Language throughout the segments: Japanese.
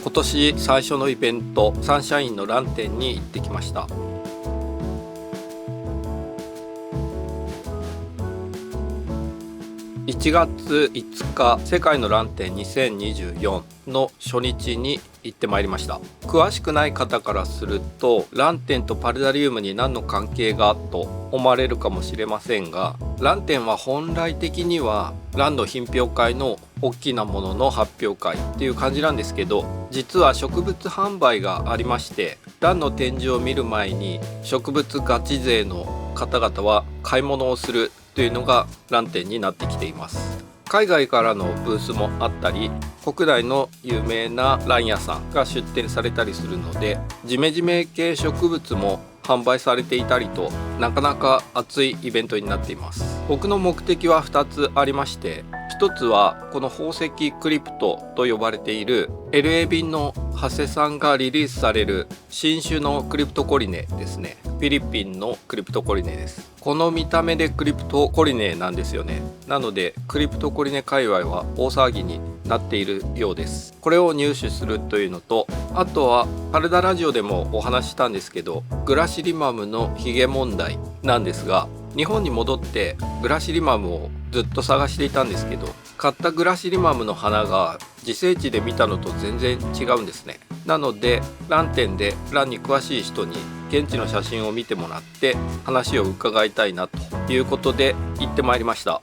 今年最初のイベントサンシャインのラン展に行ってきました。1月5日世界のラン展2024の初日に行ってまいりました。詳しくない方からするとラン展とパルダリウムに何の関係がと思われるかもしれませんが、ラン展は本来的にはランの品評会の大きなものの発表会っていう感じなんですけど、実は植物販売がありまして、ランの展示を見る前に植物ガチ勢の方々は買い物をするというのがラン展になってきています。海外からのブースもあったり、国内の有名なラン屋さんが出展されたりするので、ジメジメ系植物も販売されていたりと、なかなか熱いイベントになっています。僕の目的は2つありまして、1つはこの宝石クリプトと呼ばれている LA 便の長谷さんがリリースされる新種のクリプトコリネですね。フィリピンのクリプトコリネです。この見た目でクリプトコリネなんですよね。なのでクリプトコリネ界隈は大騒ぎになっているようです。これを入手するというのと、あとはパルダラジオでもお話ししたんですけど、グラシリマムのヒゲ問題なんですが、日本に戻ってグラシリマムをずっと探していたんですけど、買ったグラシリマムの花が自生地で見たのと全然違うんですね。なのでラン展でランに詳しい人に現地の写真を見てもらって話を伺いたいなということで行ってまいりました。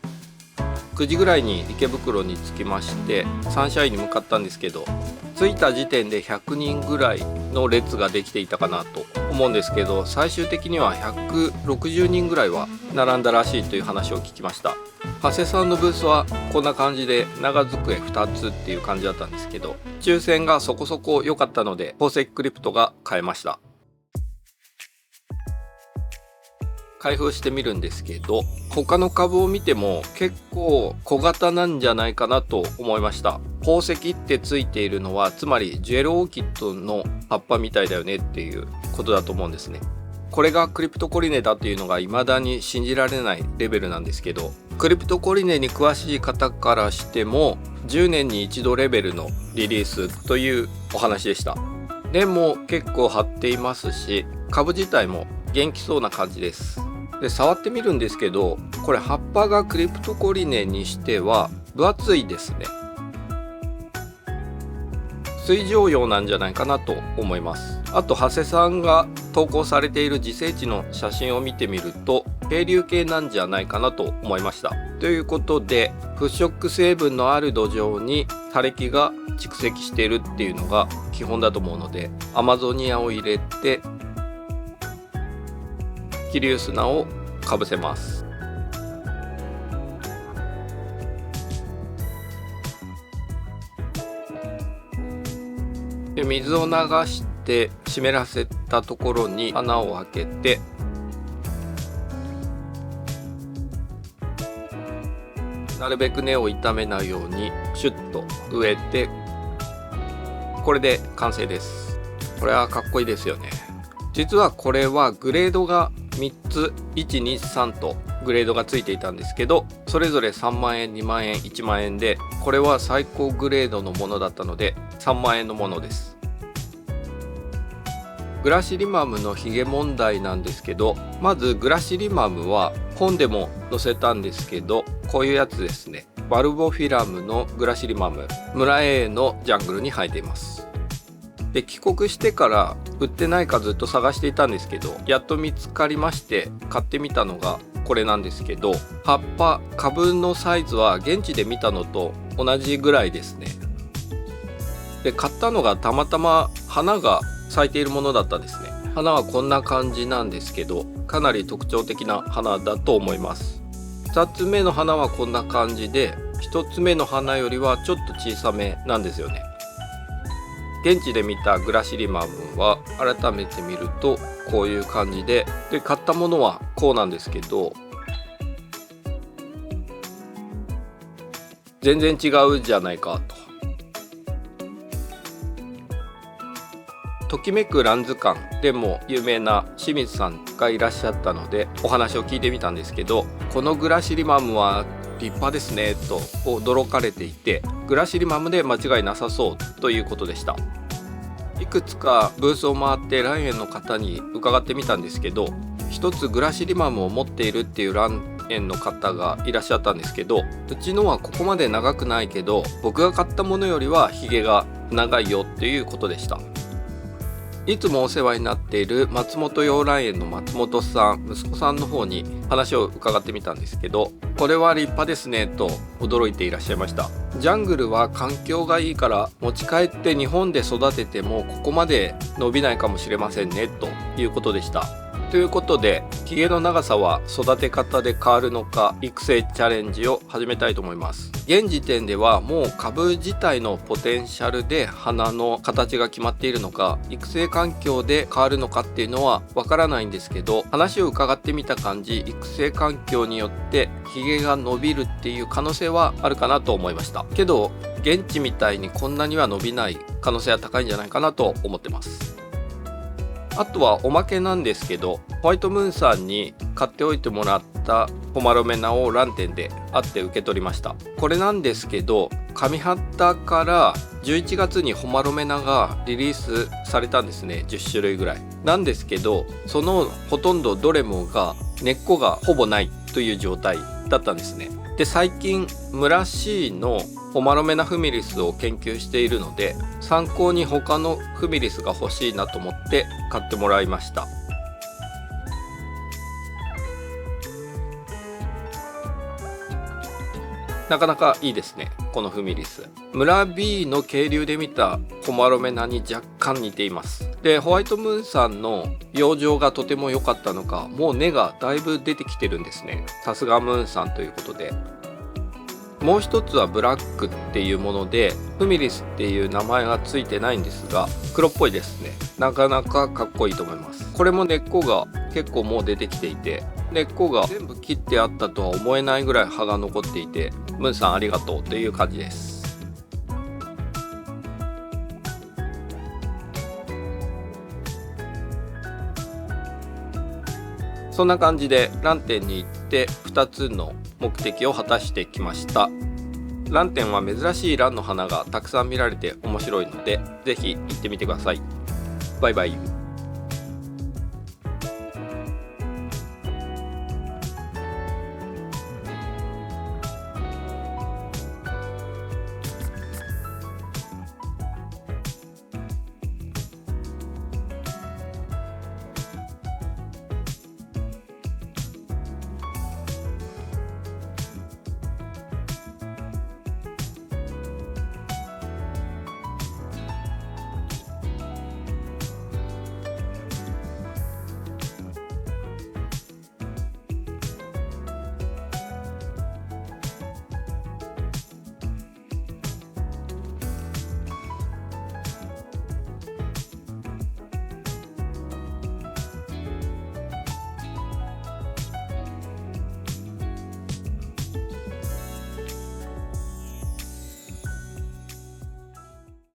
9時ぐらいに池袋に着きましてサンシャインに向かったんですけど、着いた時点で100人ぐらいの列ができていたかなと思うんですけど、最終的には160人ぐらいは並んだらしいという話を聞きました。長谷さんのブースはこんな感じで長机2つっていう感じだったんですけど、抽選がそこそこ良かったので宝石クリプトが買えました。開封してみるんですけど、他の株を見ても結構小型なんじゃないかなと思いました。宝石ってついているのはつまりジュエルオーキッドの葉っぱみたいだよねっていうことだと思うんですね。これがクリプトコリネだっていうのが未だに信じられないレベルなんですけど、クリプトコリネに詳しい方からしても10年に一度レベルのリリースというお話でした。でも結構張っていますし、株自体も元気そうな感じです。で、触ってみるんですけど、これ葉っぱがクリプトコリネにしては分厚いですね。水上用なんじゃないかなと思います。あと長谷さんが投稿されている自生地の写真を見てみると渓流系なんじゃないかなと思いました。ということで腐食成分のある土壌に枯れ木が蓄積しているっていうのが基本だと思うので、アマゾニアを入れてキリウスナをかぶせます。で、水を流して湿らせたところに穴を開けて、なるべく根を傷めないようにシュッと植えて、これで完成です。これはかっこいいですよね。実はこれはグレードが3つ123とグレードがついていたんですけど、それぞれ3万円2万円1万円で、これは最高グレードのものだったので3万円のものです。グラシリマムのヒゲ問題なんですけど、まずグラシリマムは本でも載せたんですけど、こういうやつですね。バルボフィラムのグラシリマム、村 A のジャングルに生えています。で、帰国してから売ってないかずっと探していたんですけど、やっと見つかりまして買ってみたのがこれなんですけど、葉っぱ株のサイズは現地で見たのと同じぐらいですね。で、買ったのがたまたま花が咲いているものだったんですね。花はこんな感じなんですけど、かなり特徴的な花だと思います。2つ目の花はこんな感じで、1つ目の花よりはちょっと小さめなんですよね。現地で見たグラシリマムは改めて見るとこういう感じで、買ったものはこうなんですけど、全然違うじゃないかと。ときめくラン図鑑でも有名な清水さんがいらっしゃったのでお話を聞いてみたんですけど、このグラシリマムは立派ですねと驚かれていて、グラシリマムで間違いなさそうということでした。いくつかブースを回ってラン園の方に伺ってみたんですけど、一つグラシリマムを持っているっていうラン園の方がいらっしゃったんですけど、うちのはここまで長くないけど僕が買ったものよりはヒゲが長いよっていうことでした。いつもお世話になっている松本洋蘭園の松本さん、息子さんの方に話を伺ってみたんですけど、これは立派ですねと驚いていらっしゃいました。ジャングルは環境がいいから持ち帰って日本で育ててもここまで伸びないかもしれませんねということでした。ということで、ヒゲの長さは育て方で変わるのか育成チャレンジを始めたいと思います。現時点ではもう株自体のポテンシャルで花の形が決まっているのか、育成環境で変わるのかっていうのはわからないんですけど、話を伺ってみた感じ、育成環境によってヒゲが伸びるっていう可能性はあるかなと思いました。けど現地みたいにこんなには伸びない可能性は高いんじゃないかなと思ってます。あとはおまけなんですけど、ホワイトムーンさんに買っておいてもらったホマロメナをラン店で会って受け取りました。これなんですけど、上八田から11月にホマロメナがリリースされたんですね。10種類ぐらいなんですけど、そのほとんどどれもが根っこがほぼないという状態だったんですね。で、最近村 C のホマロメナフミリスを研究しているので、参考に他のフミリスが欲しいなと思って買ってもらいました。なかなかいいですね、このフミリス。村 B の渓流で見たホマロメナに若干似ています。で、ホワイトムーンさんの養生がとても良かったのか、もう根がだいぶ出てきてるんですね。さすがムーンさんということで。もう一つはブラックっていうもので、フミリスっていう名前がついてないんですが、黒っぽいですね。なかなかかっこいいと思います。これも根っこが結構もう出てきていて、根っこが全部切ってあったとは思えないぐらい葉が残っていて、ムーンさんありがとうという感じです。そんな感じでラン店に行って2つの目的を果たしてきました。ラン店は珍しいランの花がたくさん見られて面白いので、ぜひ行ってみてください。バイバイ。